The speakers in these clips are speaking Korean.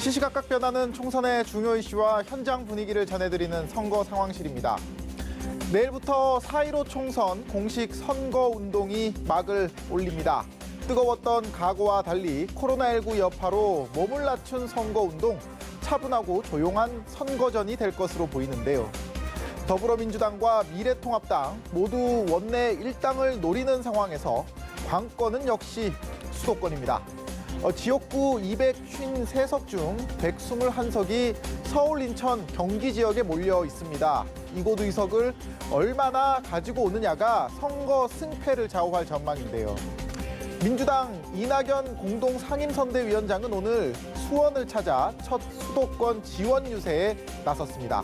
시시각각 변하는 총선의 중요 이슈와 현장 분위기를 전해드리는 선거 상황실입니다. 내일부터 4.15 총선 공식 선거 운동이 막을 올립니다. 뜨거웠던 각오와 달리 코로나19 여파로 몸을 낮춘 선거 운동, 차분하고 조용한 선거전이 될 것으로 보이는데요. 더불어민주당과 미래통합당 모두 원내 일당을 노리는 상황에서 관건은 역시 수도권입니다. 지역구 253석 중 121석이 서울, 인천, 경기 지역에 몰려 있습니다. 이곳 의석을 얼마나 가지고 오느냐가 선거 승패를 좌우할 전망인데요. 민주당 이낙연 공동상임선대위원장은 오늘 수원을 찾아 첫 수도권 지원 유세에 나섰습니다.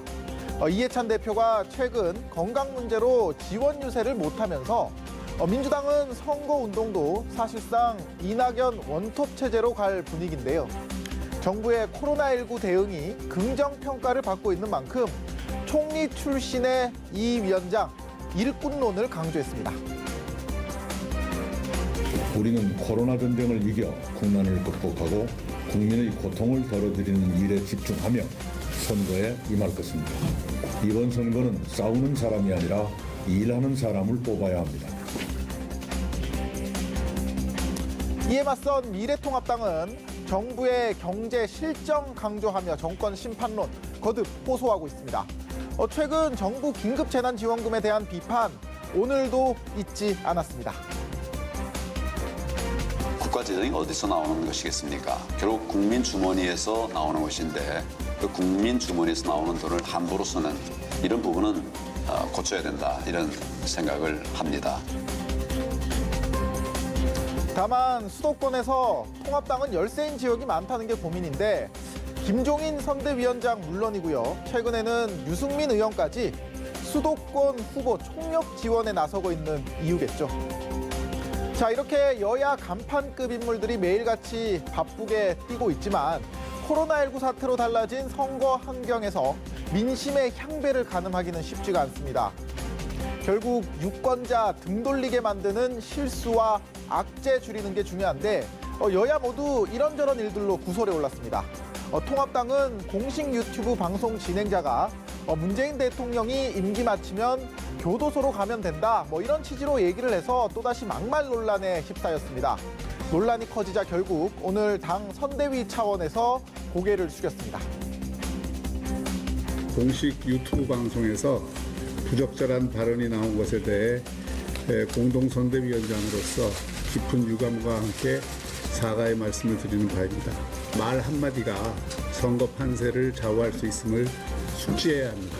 이해찬 대표가 최근 건강 문제로 지원 유세를 못하면서 민주당은 선거운동도 사실상 이낙연 원톱 체제로 갈 분위기인데요. 정부의 코로나19 대응이 긍정평가를 받고 있는 만큼 총리 출신의 이 위원장, 일꾼론을 강조했습니다. 우리는 코로나 전쟁을 이겨 국난을 극복하고 국민의 고통을 덜어드리는 일에 집중하며 선거에 임할 것입니다. 이번 선거는 싸우는 사람이 아니라 일하는 사람을 뽑아야 합니다. 이에 맞선 미래통합당은 정부의 경제 실정 강조하며 정권 심판론 거듭 호소하고 있습니다. 최근 정부 긴급재난지원금에 대한 비판 오늘도 잊지 않았습니다. 국가 재정이 어디서 나오는 것이겠습니까? 결국 국민 주머니에서 나오는 것인데 그 국민 주머니에서 나오는 돈을 함부로 쓰는 이런 부분은 고쳐야 된다, 이런 생각을 합니다. 다만 수도권에서 통합당은 열세인 지역이 많다는 게 고민인데 김종인 선대위원장 물론이고요. 최근에는 유승민 의원까지 수도권 후보 총력 지원에 나서고 있는 이유겠죠. 자, 이렇게 여야 간판급 인물들이 매일같이 바쁘게 뛰고 있지만 코로나19 사태로 달라진 선거 환경에서 민심의 향배를 가늠하기는 쉽지가 않습니다. 결국 유권자 등 돌리게 만드는 실수와 악재 줄이는 게 중요한데 여야 모두 이런저런 일들로 구설에 올랐습니다. 통합당은 공식 유튜브 방송 진행자가 문재인 대통령이 임기 마치면 교도소로 가면 된다, 이런 취지로 얘기를 해서 또다시 막말 논란에 휩싸였습니다. 논란이 커지자 결국 오늘 당 선대위 차원에서 고개를 숙였습니다. 공식 유튜브 방송에서 부적절한 발언이 나온 것에 대해 공동선대위원장으로서 깊은 유감과 함께 사과의 말씀을 드리는 바입니다. 말 한마디가 선거 판세를 좌우할 수 있음을 숙지해야 합니다.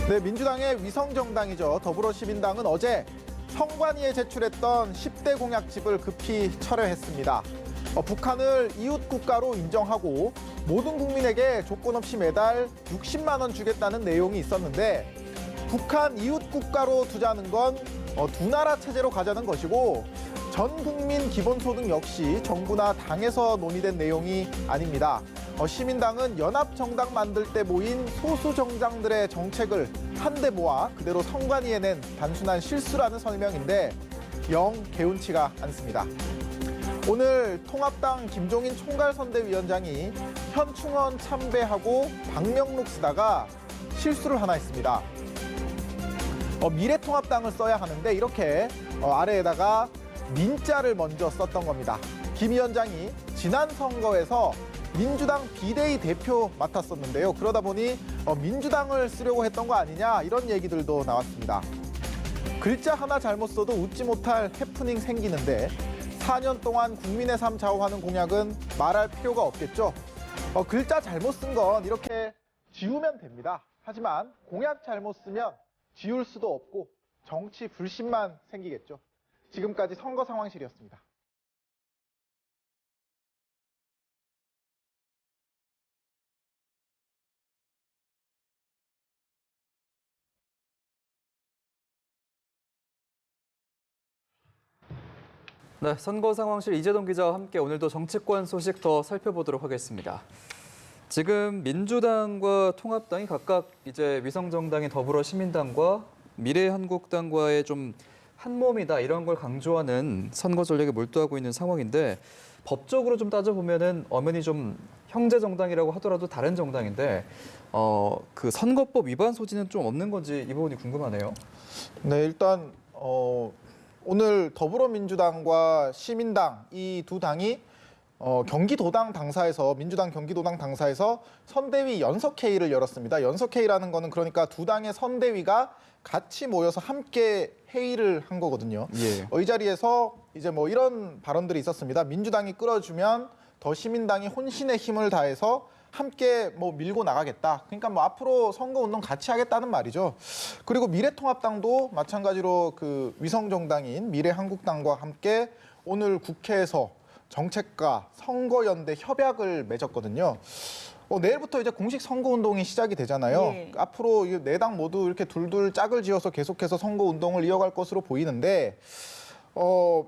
네, 민주당의 위성정당이죠. 더불어시민당은 어제 선관위에 제출했던 10대 공약집을 급히 철회했습니다. 북한을 이웃 국가로 인정하고 모든 국민에게 조건 없이 매달 60만 원 주겠다는 내용이 있었는데 북한 이웃 국가로 두자는 건 두 나라 체제로 가자는 것이고 전 국민 기본소득 역시 정부나 당에서 논의된 내용이 아닙니다. 시민당은 연합정당 만들 때 모인 소수 정당들의 정책을 한데 모아 그대로 선관위에 낸 단순한 실수라는 설명인데 영 개운치가 않습니다. 오늘 통합당 김종인 총괄선대위원장이 현충원 참배하고 방명록 쓰다가 실수를 하나 했습니다. 미래통합당을 써야 하는데 이렇게 아래에다가 민자를 먼저 썼던 겁니다. 김 위원장이 지난 선거에서 민주당 비대위 대표 맡았었는데요. 그러다 보니 민주당을 쓰려고 했던 거 아니냐, 이런 얘기들도 나왔습니다. 글자 하나 잘못 써도 웃지 못할 해프닝 생기는데 4년 동안 국민의 삶 좌우하는 공약은 말할 필요가 없겠죠. 글자 잘못 쓴 건 이렇게 지우면 됩니다. 하지만 공약 잘못 쓰면 지울 수도 없고 정치 불신만 생기겠죠. 지금까지 선거 상황실이었습니다. 네, 선거 상황실 이재동 기자와 함께 오늘도 정치권 소식 더 살펴보도록 하겠습니다. 지금 민주당과 통합당이 각각 이제 위성정당인 더불어시민당과 미래한국당과의 좀 한 몸이다 이런 걸 강조하는 선거 전략에 몰두하고 있는 상황인데 법적으로 좀 따져보면은 엄연히 좀 형제 정당이라고 하더라도 다른 정당인데 그 선거법 위반 소지는 좀 없는 건지 이 부분이 궁금하네요. 네, 일단 오늘 더불어민주당과 시민당 이 두 당이 경기도당 당사에서 민주당 경기도당 당사에서 선대위 연석회의를 열었습니다. 연석회의라는 거는 그러니까 두 당의 선대위가 같이 모여서 함께 회의를 한 거거든요. 예. 이 자리에서 이제 뭐 이런 발언들이 있었습니다. 민주당이 끌어주면 더 시민당이 혼신의 힘을 다해서 함께 뭐 밀고 나가겠다. 그러니까 뭐 앞으로 선거운동 같이 하겠다는 말이죠. 그리고 미래통합당도 마찬가지로 그 위성정당인 미래한국당과 함께 오늘 국회에서 정책과 선거연대 협약을 맺었거든요. 내일부터 이제 공식 선거운동이 시작이 되잖아요. 네. 앞으로 네 당 모두 이렇게 둘둘 짝을 지어서 계속해서 선거운동을 이어갈 것으로 보이는데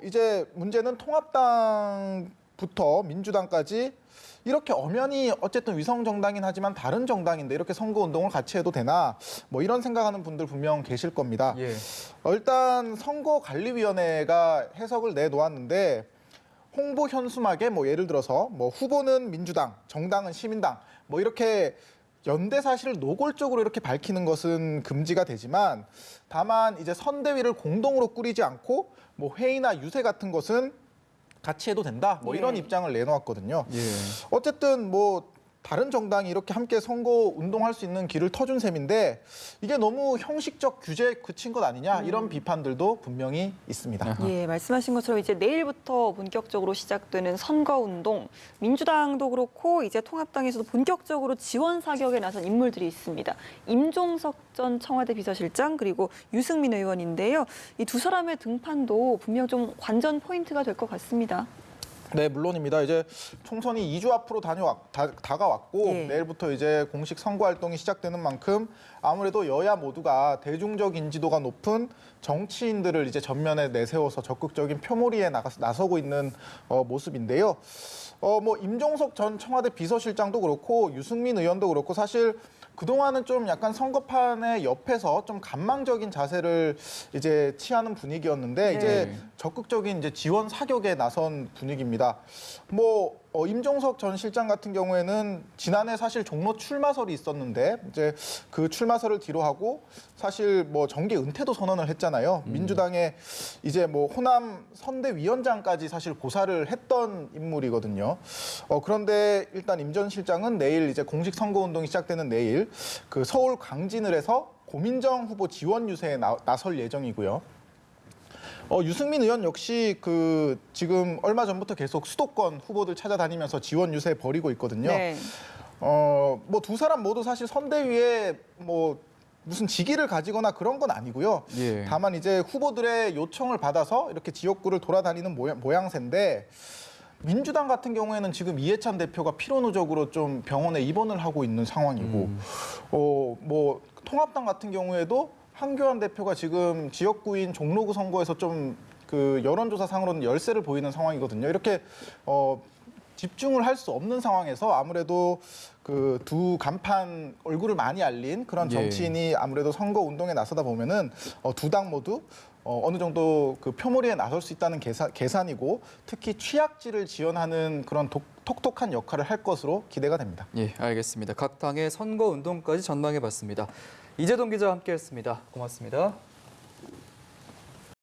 이제 문제는 통합당부터 민주당까지 이렇게 엄연히 어쨌든 위성정당이긴 하지만 다른 정당인데 이렇게 선거운동을 같이 해도 되나 뭐 이런 생각하는 분들 분명 계실 겁니다. 예. 일단 선거관리위원회가 해석을 내놓았는데 홍보 현수막에 뭐 예를 들어서 뭐 후보는 민주당, 정당은 시민당 뭐 이렇게 연대 사실을 노골적으로 이렇게 밝히는 것은 금지가 되지만 다만 이제 선대위를 공동으로 꾸리지 않고 뭐 회의나 유세 같은 것은 같이 해도 된다. 뭐 이런 예. 입장을 내놓았거든요. 예. 어쨌든 뭐 다른 정당이 이렇게 함께 선거 운동할 수 있는 길을 터준 셈인데 이게 너무 형식적 규제에 그친 것 아니냐 이런 비판들도 분명히 있습니다. 예, 말씀하신 것처럼 이제 내일부터 본격적으로 시작되는 선거운동, 민주당도 그렇고 이제 통합당에서도 본격적으로 지원 사격에 나선 인물들이 있습니다. 임종석 전 청와대 비서실장 그리고 유승민 의원인데요. 이 두 사람의 등판도 분명 좀 관전 포인트가 될 것 같습니다. 네, 물론입니다. 이제 총선이 2주 앞으로 다가왔고 예. 내일부터 이제 공식 선거 활동이 시작되는 만큼 아무래도 여야 모두가 대중적 인지도가 높은 정치인들을 이제 전면에 내세워서 적극적인 표몰이에 나서고 있는 모습인데요. 뭐 임종석 전 청와대 비서실장도 그렇고 유승민 의원도 그렇고 사실 그동안은 좀 약간 선거판의 옆에서 좀 관망적인 자세를 이제 취하는 분위기였는데 네. 이제 적극적인 이제 지원 사격에 나선 분위기입니다. 뭐 임종석 전 실장 같은 경우에는 지난해 사실 종로 출마설이 있었는데 이제 그 출마설을 뒤로하고 사실 뭐 정계 은퇴도 선언을 했잖아요. 민주당의 이제 뭐 호남 선대위원장까지 사실 고사를 했던 인물이거든요. 그런데 일단 임 전 실장은 내일 이제 공식 선거운동이 시작되는 내일 그 서울 광진을 해서 고민정 후보 지원 유세에 나설 예정이고요. 유승민 의원 역시 그 지금 얼마 전부터 계속 수도권 후보들 찾아다니면서 지원 유세 벌이고 있거든요. 네. 뭐 두 사람 모두 사실 선대위에 뭐 무슨 직위를 가지거나 그런 건 아니고요. 예. 다만 이제 후보들의 요청을 받아서 이렇게 지역구를 돌아다니는 모양새인데 민주당 같은 경우에는 지금 이해찬 대표가 필요누적으로 좀 병원에 입원을 하고 있는 상황이고 뭐 통합당 같은 경우에도 한교안 대표가 지금 지역구인 종로구 선거에서 좀 그 여론조사상으로는 열세를 보이는 상황이거든요. 이렇게 집중을 할 수 없는 상황에서 아무래도 그 두 간판 얼굴을 많이 알린 그런 정치인이 아무래도 선거 운동에 나서다 보면은 두 당 모두 어느 정도 그 표몰이에 나설 수 있다는 계산이고 특히 취약지를 지원하는 그런 톡톡한 역할을 할 것으로 기대가 됩니다. 예, 알겠습니다. 각 당의 선거 운동까지 전망해봤습니다. 이재동 기자와 함께했습니다. 고맙습니다.